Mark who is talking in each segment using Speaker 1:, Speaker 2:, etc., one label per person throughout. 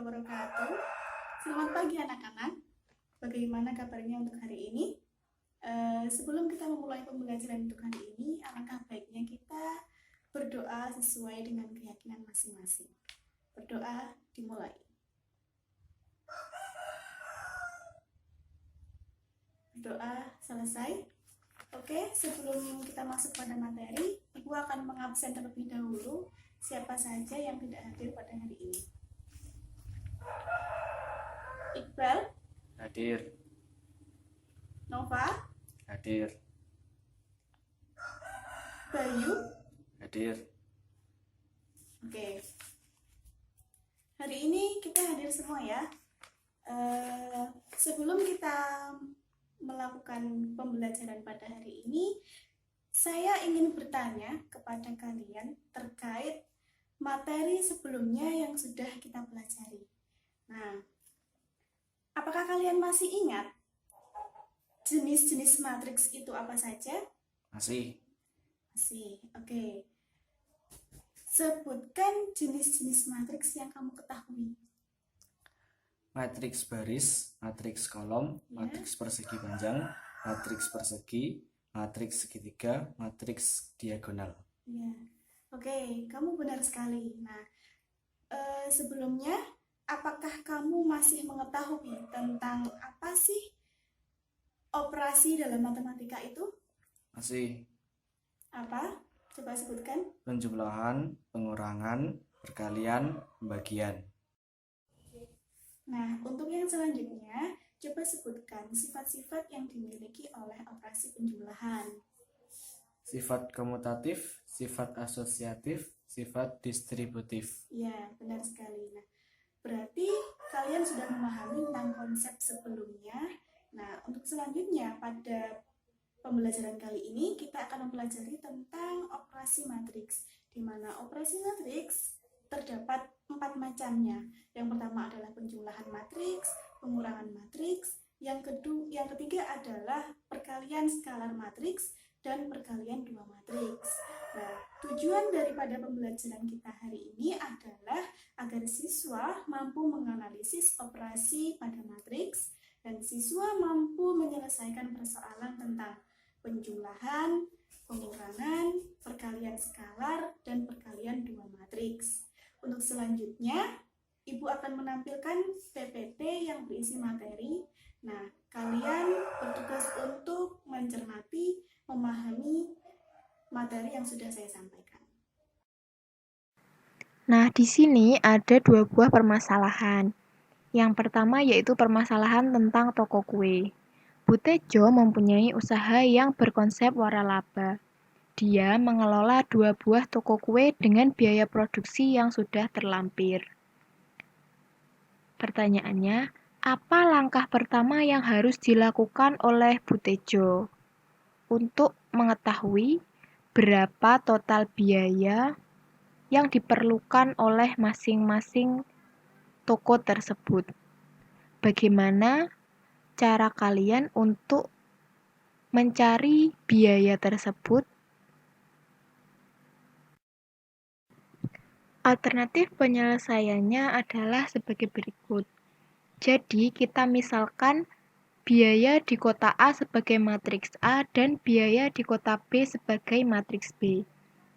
Speaker 1: wabarakatuh. Selamat pagi anak-anak. Bagaimana kabarnya untuk hari ini? Sebelum kita memulai pembelajaran untuk hari ini, alangkah baiknya kita berdoa sesuai dengan keyakinan masing-masing. Berdoa dimulai. Berdoa selesai. Oke, sebelum kita masuk pada materi, Ibu akan mengabsen terlebih dahulu siapa saja yang tidak hadir pada hari ini. Iqbal,
Speaker 2: Hadir.
Speaker 1: Nova,
Speaker 2: Hadir.
Speaker 1: Bayu,
Speaker 2: Hadir.
Speaker 1: Oke. Hari ini kita hadir semua ya. Sebelum kita melakukan pembelajaran pada hari ini, saya ingin bertanya kepada kalian terkait materi sebelumnya yang sudah kita pelajari. Nah, apakah kalian masih ingat jenis-jenis matriks itu apa saja?
Speaker 2: Masih.
Speaker 1: Masih, oke. Sebutkan jenis-jenis matriks yang kamu ketahui.
Speaker 2: Matriks baris, matriks kolom, matriks persegi panjang, matriks persegi, matriks segitiga, matriks diagonal.
Speaker 1: Ya, oke, kamu benar sekali. Nah, sebelumnya, apakah kamu masih mengetahui tentang apa sih operasi dalam matematika itu?
Speaker 2: Masih.
Speaker 1: Apa? Coba sebutkan.
Speaker 2: Penjumlahan, pengurangan, perkalian, pembagian.
Speaker 1: Nah, untuk yang selanjutnya, coba sebutkan sifat-sifat yang dimiliki oleh operasi penjumlahan.
Speaker 2: Sifat komutatif, sifat asosiatif, sifat distributif.
Speaker 1: Ya, benar sekali. Nah, berarti kalian sudah memahami tentang konsep sebelumnya. Nah, untuk selanjutnya pada pembelajaran kali ini kita akan mempelajari tentang operasi matriks, di mana operasi matriks terdapat 4 macamnya. Yang pertama adalah penjumlahan matriks, pengurangan matriks, yang ketiga adalah perkalian skalar matriks dan perkalian dua matriks. Nah, tujuan daripada pembelajaran kita hari ini adalah agar siswa mampu menganalisis operasi pada matriks dan siswa mampu menyelesaikan persoalan tentang penjumlahan, pengurangan, perkalian skalar, dan perkalian dua matriks. Untuk selanjutnya, Ibu akan menampilkan PPT yang berisi materi. Nah, kalian bertugas untuk mencermati, memahami materi yang sudah saya sampaikan.
Speaker 3: Nah, di sini ada dua buah permasalahan. Yang pertama yaitu permasalahan tentang toko kue. Bu Tejo mempunyai usaha yang berkonsep waralaba. Dia mengelola dua buah toko kue dengan biaya produksi yang sudah terlampir. Pertanyaannya, apa langkah pertama yang harus dilakukan oleh Bu Tejo untuk mengetahui berapa total biaya yang diperlukan oleh masing-masing toko tersebut? Bagaimana cara kalian untuk mencari biaya tersebut? Alternatif penyelesaiannya adalah sebagai berikut. Jadi, kita misalkan biaya di kota A sebagai matriks A dan biaya di kota B sebagai matriks B.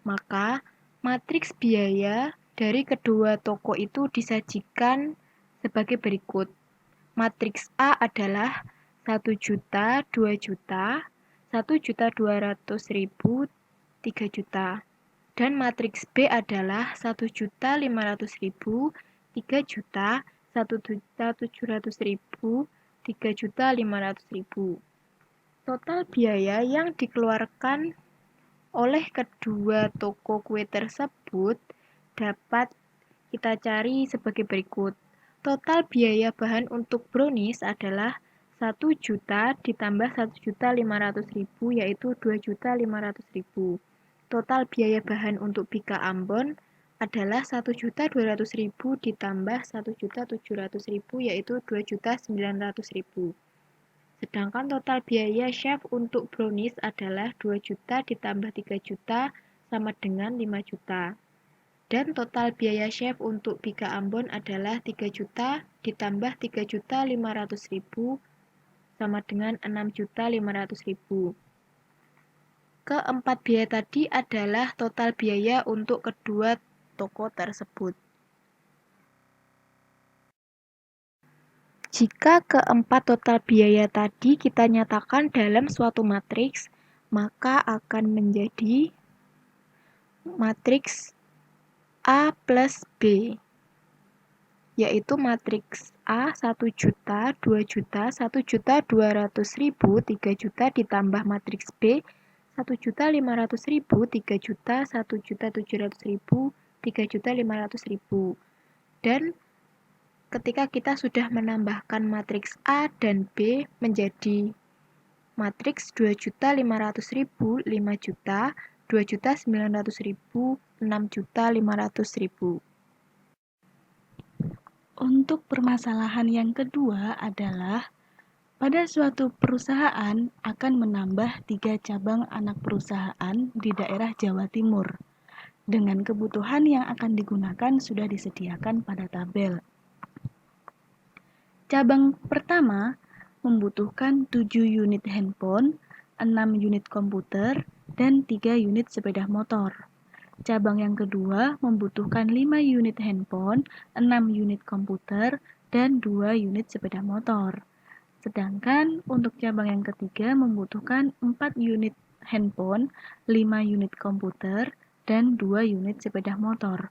Speaker 3: Maka, matriks biaya dari kedua toko itu disajikan sebagai berikut. Matriks A adalah 1 juta, 2 juta, 1.200.000, 3 juta. Dan matriks B adalah 1.500.000, 3 juta, 1.700.000, 3.500.000. Total biaya yang dikeluarkan oleh kedua toko kue tersebut dapat kita cari sebagai berikut. Total biaya bahan untuk brownies adalah 1 juta ditambah 1.500.000 yaitu 2.500.000. Total biaya bahan untuk Bika Ambon adalah 1.200.000 ditambah 1.700.000 yaitu 2.900.000. Sedangkan total biaya chef untuk brownies adalah 2 juta ditambah 3 juta sama dengan 5 juta. Dan total biaya chef untuk Bika Ambon adalah 3 juta ditambah 3.500.000 sama dengan 6.500.000. Keempat biaya tadi adalah total biaya untuk kedua toko tersebut. Jika keempat total biaya tadi kita nyatakan dalam suatu matriks, maka akan menjadi matriks A plus B, yaitu matriks A 1 juta, 2 juta, 1.200.000, 3 juta ditambah matriks B 1.500.000, 3 juta, 1.700.000, 3.500.000. Dan ketika kita sudah menambahkan matriks A dan B menjadi matriks 2.500.000, 5 juta, 2.900.000, 6.500.000.
Speaker 1: Untuk permasalahan yang kedua adalah pada suatu perusahaan akan menambah 3 cabang anak perusahaan di daerah Jawa Timur. Dengan kebutuhan yang akan digunakan sudah disediakan pada tabel. Cabang pertama membutuhkan 7 unit handphone, 6 unit komputer, dan 3 unit sepeda motor. Cabang yang kedua membutuhkan 5 unit handphone, 6 unit komputer, dan 2 unit sepeda motor. Sedangkan untuk cabang yang ketiga membutuhkan 4 unit handphone, 5 unit komputer, dan 2 unit sepeda motor.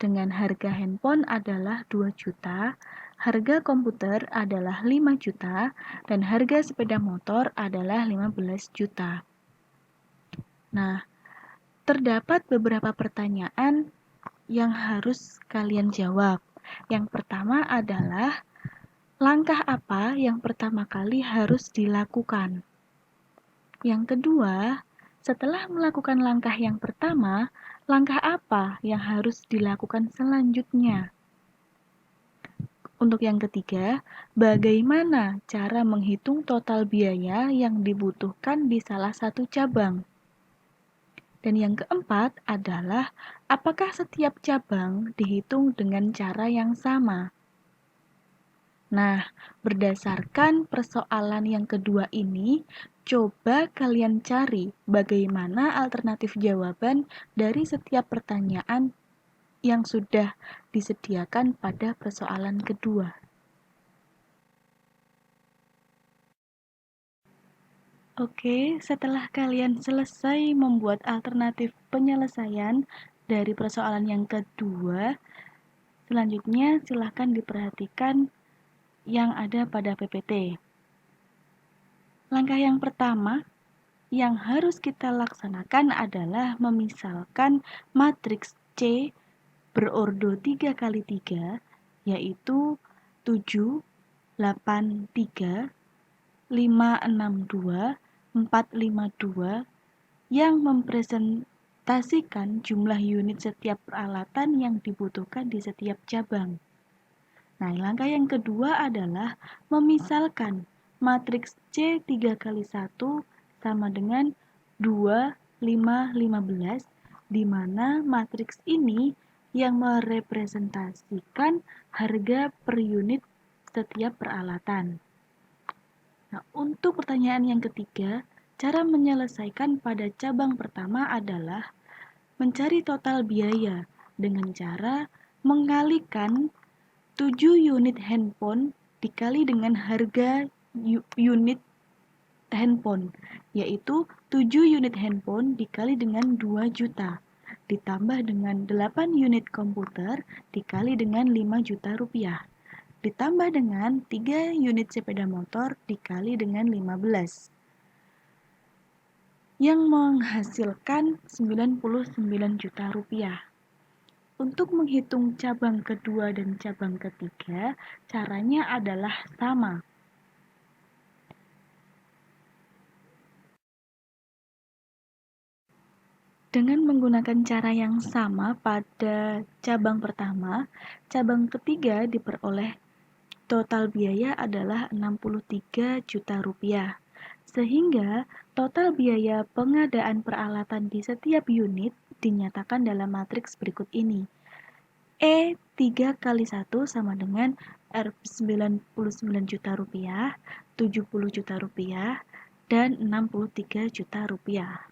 Speaker 1: Dengan harga handphone adalah 2 juta, harga komputer adalah 5 juta, dan harga sepeda motor adalah 15 juta. Nah, terdapat beberapa pertanyaan yang harus kalian jawab. Yang pertama adalah, langkah apa yang pertama kali harus dilakukan? Yang kedua, setelah melakukan langkah yang pertama, langkah apa yang harus dilakukan selanjutnya? Untuk yang ketiga, bagaimana cara menghitung total biaya yang dibutuhkan di salah satu cabang? Dan yang keempat adalah, apakah setiap cabang dihitung dengan cara yang sama? Nah, berdasarkan persoalan yang kedua ini, coba kalian cari bagaimana alternatif jawaban dari setiap pertanyaan yang sudah disediakan pada persoalan kedua. Oke, setelah kalian selesai membuat alternatif penyelesaian dari persoalan yang kedua, selanjutnya silahkan diperhatikan yang ada pada PPT. Langkah yang pertama yang harus kita laksanakan adalah memisalkan matriks C berordo 3 kali 3, yaitu 7, 8, 3, 5, 6, 2, 4, 5, 2 yang mempresentasikan jumlah unit setiap peralatan yang dibutuhkan di setiap cabang. Nah, langkah yang kedua adalah memisalkan matriks C 3 kali 1 sama dengan 2, 5, 15, di mana matriks ini yang merepresentasikan harga per unit setiap peralatan. Nah, untuk pertanyaan yang ketiga, cara menyelesaikan pada cabang pertama adalah mencari total biaya dengan cara mengalikan 7 unit handphone dikali dengan harga unit handphone, yaitu 7 unit handphone dikali dengan 2 juta, ditambah dengan 8 unit komputer dikali dengan 5 juta rupiah, ditambah dengan 3 unit sepeda motor dikali dengan 15, yang menghasilkan 99 juta rupiah. Untuk menghitung cabang kedua dan cabang ketiga, caranya adalah sama. Dengan menggunakan cara yang sama pada cabang pertama, cabang ketiga diperoleh total biaya adalah 63 juta rupiah.
Speaker 4: Sehingga total biaya pengadaan peralatan di setiap unit dinyatakan dalam matriks berikut ini. E 3 kali 1 sama dengan R 99 juta rupiah, 70 juta rupiah, dan 63 juta rupiah.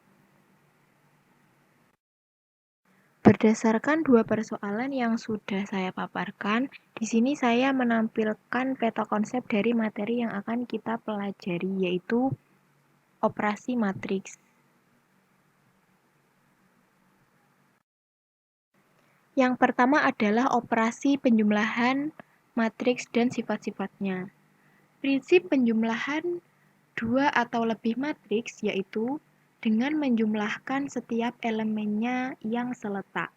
Speaker 3: Berdasarkan dua persoalan yang sudah saya paparkan, di sini saya menampilkan peta konsep dari materi yang akan kita pelajari, yaitu operasi matriks. Yang pertama adalah operasi penjumlahan matriks dan sifat-sifatnya. Prinsip penjumlahan dua atau lebih matriks yaitu dengan menjumlahkan setiap elemennya yang seletak.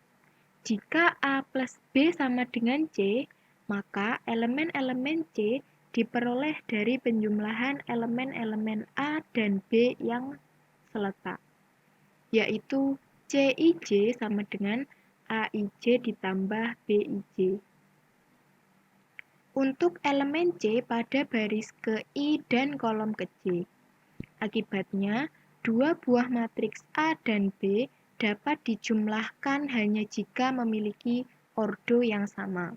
Speaker 3: Jika A plus B sama dengan C, maka elemen-elemen C diperoleh dari penjumlahan elemen-elemen A dan B yang seletak, yaitu CIJ sama dengan AIJ ditambah BIJ. Untuk elemen C pada baris ke I dan kolom ke J. Akibatnya, dua buah matriks A dan B dapat dijumlahkan hanya jika memiliki ordo yang sama.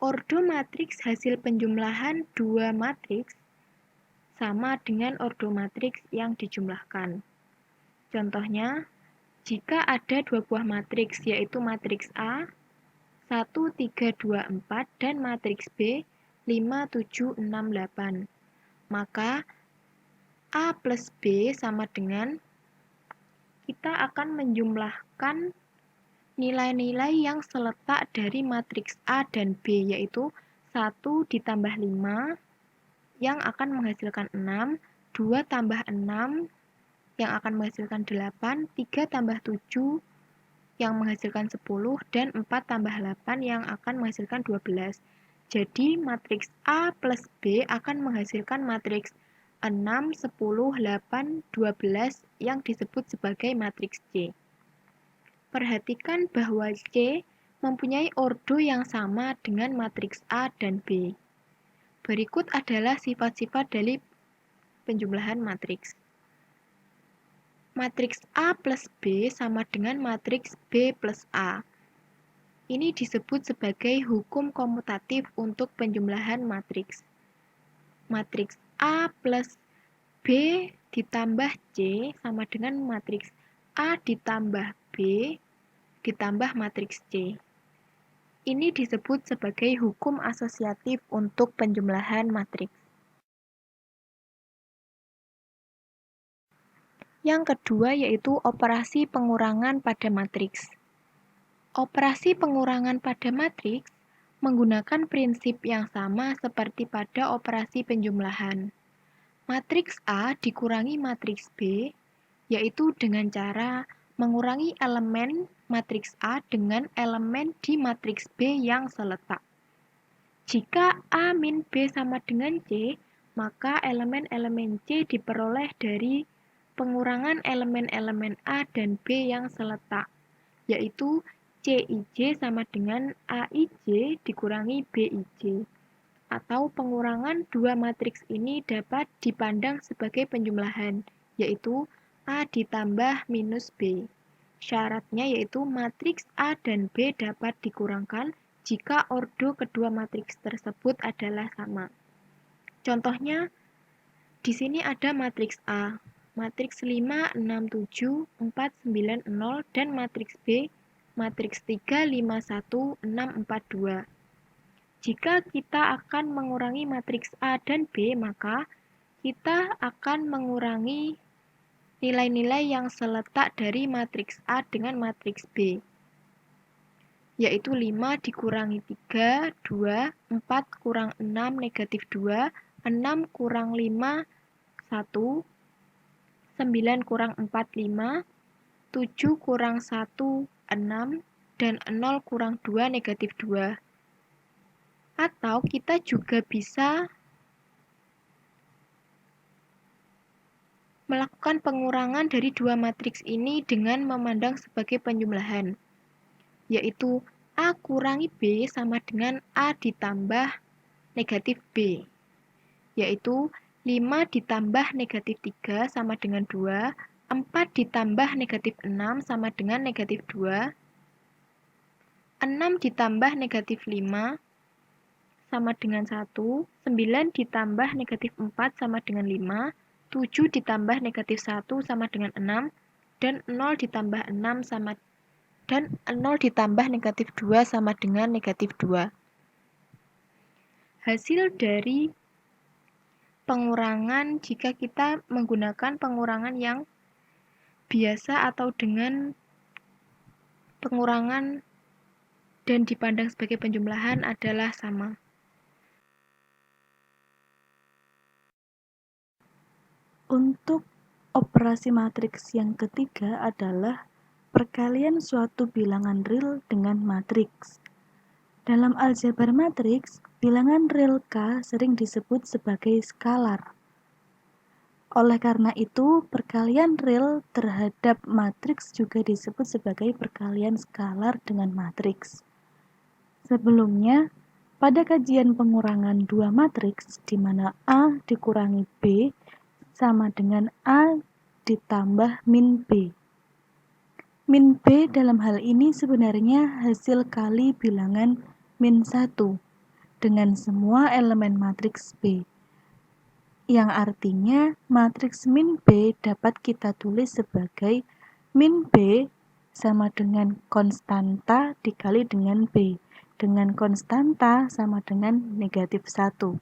Speaker 3: Ordo matriks hasil penjumlahan dua matriks sama dengan ordo matriks yang dijumlahkan. Contohnya, jika ada dua buah matriks yaitu matriks A 1, 3, 2, 4 dan matriks B 5, 7, 6, 8, maka A plus B sama dengan kita akan menjumlahkan nilai-nilai yang seletak dari matriks A dan B, yaitu 1 ditambah 5 yang akan menghasilkan 6, 2 tambah 6 yang akan menghasilkan 8, 3 tambah 7 yang menghasilkan 10, dan 4 tambah 8 yang akan menghasilkan 12. Jadi, matriks A plus B akan menghasilkan matriks 6, 10, 8, 12 yang disebut sebagai matriks C. Perhatikan bahwa C mempunyai ordo yang sama dengan matriks A dan B. Berikut adalah sifat-sifat dari penjumlahan matriks. Matriks A plus B sama dengan matriks B plus A. Ini disebut sebagai hukum komutatif untuk penjumlahan matriks. Matriks A plus B ditambah C sama dengan matriks A ditambah B ditambah matriks C. Ini disebut sebagai hukum asosiatif untuk penjumlahan matriks. Yang kedua yaitu operasi pengurangan pada matriks. Operasi pengurangan pada matriks menggunakan prinsip yang sama seperti pada operasi penjumlahan. Matriks A dikurangi matriks B, yaitu dengan cara mengurangi elemen matriks A dengan elemen di matriks B yang seletak. Jika A min B sama dengan C, maka elemen-elemen C diperoleh dari pengurangan elemen-elemen A dan B yang seletak, yaitu CIJ sama dengan AIJ dikurangi BIJ. Atau pengurangan dua matriks ini dapat dipandang sebagai penjumlahan, yaitu A ditambah minus B. Syaratnya yaitu matriks A dan B dapat dikurangkan jika ordo kedua matriks tersebut adalah sama. Contohnya, di sini ada matriks A, matriks 5, 6, 7, 4, 9, 0, dan matriks B, matriks 3, 5, 1, 6, 4, 2. Jika kita akan mengurangi matriks A dan B, maka kita akan mengurangi nilai-nilai yang seletak dari matriks A dengan matriks B, yaitu 5 dikurangi 3, 2, 4 kurang 6, negatif 2, 6 kurang 5, 1, 9 kurang 4, 5, 7 kurang 1, 6, dan 0 kurang 2, negatif 2. Atau kita juga bisa melakukan pengurangan dari dua matriks ini dengan memandang sebagai penjumlahan, yaitu A kurangi B sama dengan A ditambah negatif B, yaitu 5 ditambah negatif 3 sama dengan 2, 4 ditambah negatif 6 sama dengan negatif 2, 6 ditambah negatif 5 sama dengan 1, 9 ditambah negatif 4 sama dengan 5, 7 ditambah negatif 1 sama dengan 6, dan 0 ditambah 6 sama dan 0 ditambah negatif 2 sama dengan negatif 2. Hasil dari pengurangan jika kita menggunakan pengurangan yang biasa atau dengan pengurangan dan dipandang sebagai penjumlahan adalah sama.
Speaker 4: Untuk operasi matriks yang ketiga adalah perkalian suatu bilangan real dengan matriks. Dalam aljabar matriks, bilangan real K sering disebut sebagai skalar. Oleh karena itu, perkalian real terhadap matriks juga disebut sebagai perkalian skalar dengan matriks. Sebelumnya, pada kajian pengurangan dua matriks di mana A dikurangi B sama dengan A ditambah min B. Min B dalam hal ini sebenarnya hasil kali bilangan min 1 dengan semua elemen matriks B. Yang artinya matriks min B dapat kita tulis sebagai min B sama dengan konstanta dikali dengan B, dengan konstanta sama dengan negatif 1.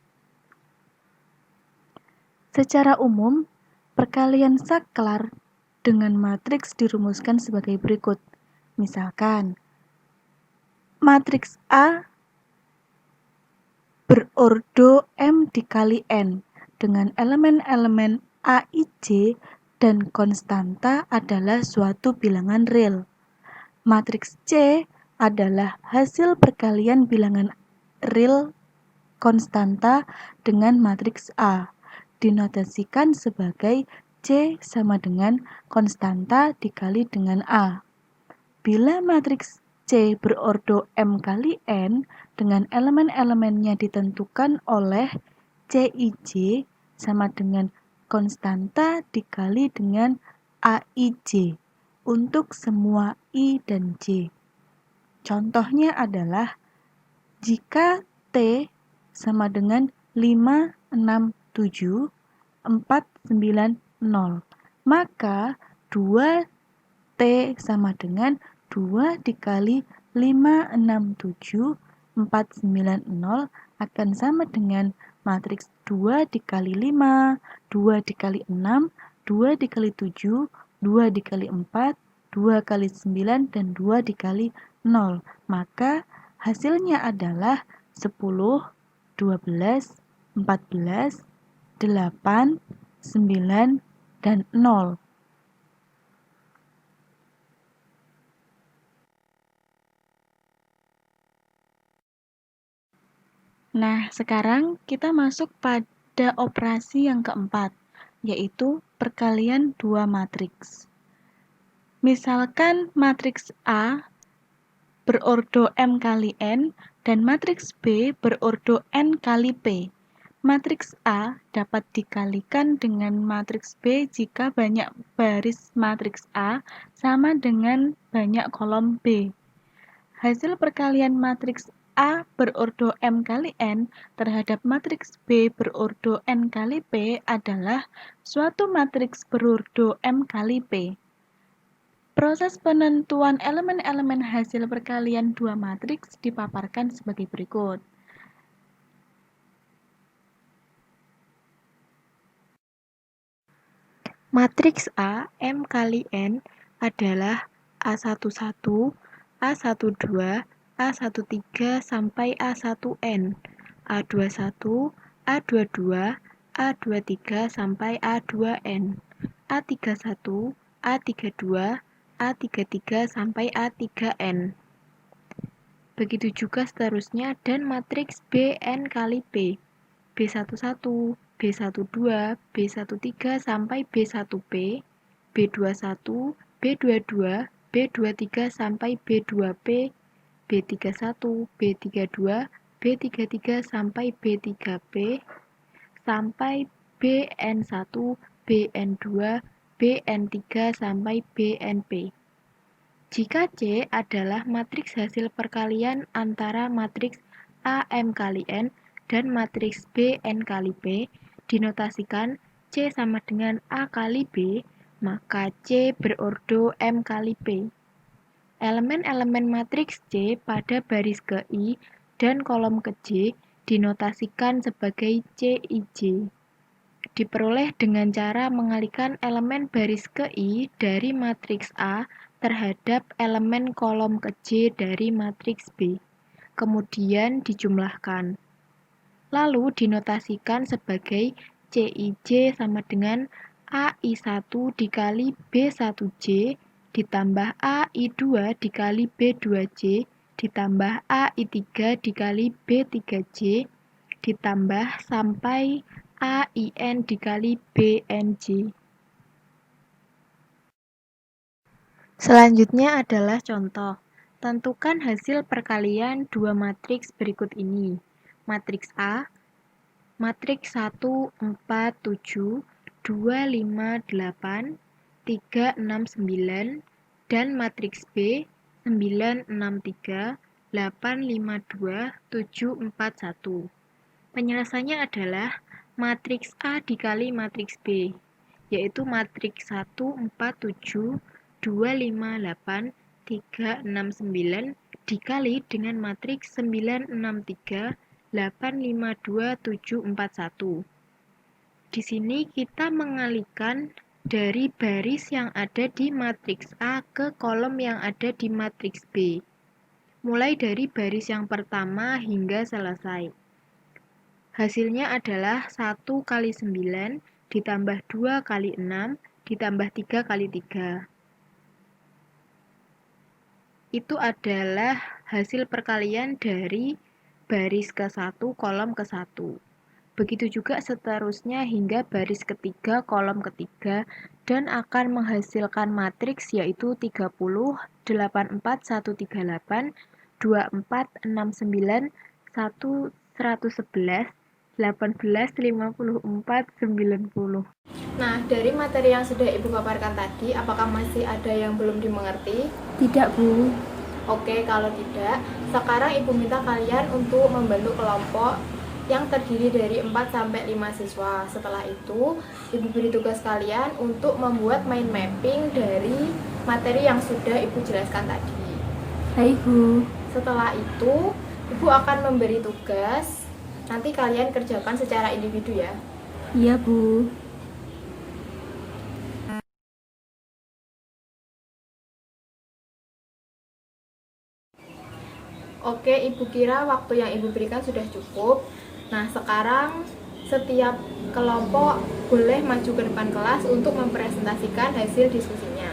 Speaker 4: Secara umum, perkalian skalar dengan matriks dirumuskan sebagai berikut. Misalkan, matriks A berordo M dikali N dengan elemen-elemen A, I, J, dan konstanta adalah suatu bilangan real. Matriks C adalah hasil perkalian bilangan real konstanta dengan matriks A, dinotasikan sebagai C sama dengan konstanta dikali dengan A. Bila matriks C berordo M kali N dengan elemen-elemennya ditentukan oleh Cij sama dengan konstanta dikali dengan Aij untuk semua I dan J. Contohnya adalah jika T sama dengan 5, 6, 7, 4, 9, 0, maka 2T sama dengan 2 dikali 5, 6, 7, 4, 9, 0 akan sama dengan matriks 2 dikali 5, 2 dikali 6, 2 dikali 7, 2 dikali 4, 2 kali 9, dan 2 dikali 0. Maka hasilnya adalah 10, 12, 14, 8, 9, dan 0. Nah, sekarang kita masuk pada operasi yang keempat, yaitu perkalian dua matriks. Misalkan matriks A berordo M kali N dan matriks B berordo N kali P. Matriks A dapat dikalikan dengan matriks B jika banyak baris matriks A sama dengan banyak kolom B. Hasil perkalian matriks A berordo M kali N terhadap matriks B berordo N kali P adalah suatu matriks berordo M kali P. Proses penentuan elemen-elemen hasil perkalian dua matriks dipaparkan sebagai berikut.
Speaker 3: Matriks A M kali N adalah A11, A12, A13 sampai A1N, A21, A22, A23 sampai A2N, A31, A32, A33 sampai A3N. Begitu juga seterusnya dan matriks Bn kali P, B11, B12, B13 sampai B1P, B21, B22, B23 sampai B2P, B31, B32, B33 sampai B3P, sampai BN1, BN2, BN3, sampai BNP. Jika C adalah matriks hasil perkalian antara matriks AM kali N dan matriks BN kali P, dinotasikan C sama dengan A kali B, maka C berordo M kali P. Elemen-elemen matriks C pada baris ke I dan kolom ke J dinotasikan sebagai CIJ. Diperoleh dengan cara mengalihkan elemen baris ke I dari matriks A terhadap elemen kolom ke J dari matriks B, kemudian dijumlahkan. Lalu dinotasikan sebagai CIJ sama dengan AI1 dikali B1J ditambah AI2 dikali B2J ditambah AI3 dikali B3J ditambah sampai AIN dikali BNJ. Selanjutnya adalah contoh. Tentukan hasil perkalian dua matriks berikut ini. Matriks A, matriks 1, 4, 7, 2, 5, 8, 3, 6, 9, dan matriks B, 9, 6, 3, 8, 5, 2, 7, 4, 1. Penyelesaiannya adalah matriks A dikali matriks B, yaitu matriks 1, 4, 7, 2, 5, 8, 3, 6, 9 dikali dengan matriks 9, 6, 3, 8, 5, 2, 7, 4, 1. Di sini kita mengalihkan dari baris yang ada di matriks A ke kolom yang ada di matriks B, mulai dari baris yang pertama hingga selesai. Hasilnya adalah 1 kali 9 ditambah 2 kali 6 ditambah 3 kali 3. Itu adalah hasil perkalian dari baris ke-1 kolom ke-1. Begitu juga seterusnya hingga baris ketiga kolom ketiga dan akan menghasilkan matriks yaitu 30, 84, 138, 24, 69, 1, 111, 18, 54, 90.
Speaker 5: Nah, dari materi yang sudah Ibu paparkan tadi, apakah masih ada yang belum dimengerti?
Speaker 4: Tidak, Bu.
Speaker 5: Oke, kalau tidak, sekarang Ibu minta kalian untuk membentuk kelompok yang terdiri dari 4-5 siswa. Setelah itu, Ibu beri tugas kalian untuk membuat mind mapping dari materi yang sudah Ibu jelaskan tadi.
Speaker 4: Baik, Bu.
Speaker 5: Setelah itu, Ibu akan memberi tugas. Nanti kalian kerjakan secara individu ya.
Speaker 4: Iya, Bu.
Speaker 5: Oke, Ibu kira waktu yang Ibu berikan sudah cukup. Nah, sekarang setiap kelompok boleh maju ke depan kelas untuk mempresentasikan hasil diskusinya.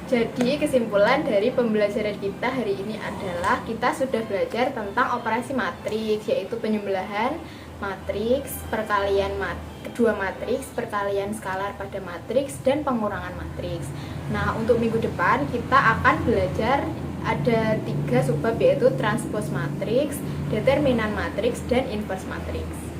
Speaker 5: Jadi kesimpulan dari pembelajaran kita hari ini adalah kita sudah belajar tentang operasi matriks, yaitu penyembelahan matriks, perkalian kedua matriks, perkalian skalar pada matriks, dan pengurangan matriks. Nah, untuk minggu depan kita akan belajar ada 3 subbab, yaitu transpose matriks, determinan matriks, dan inverse matriks.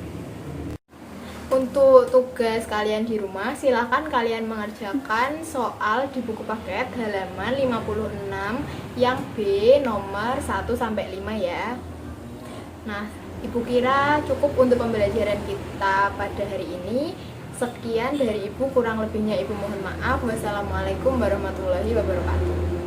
Speaker 5: Untuk tugas kalian di rumah, silakan kalian mengerjakan soal di buku paket halaman 56 yang B nomor 1-5 ya. Nah, Ibu kira cukup untuk pembelajaran kita pada hari ini. Sekian dari Ibu, kurang lebihnya Ibu mohon maaf. Wassalamualaikum warahmatullahi wabarakatuh.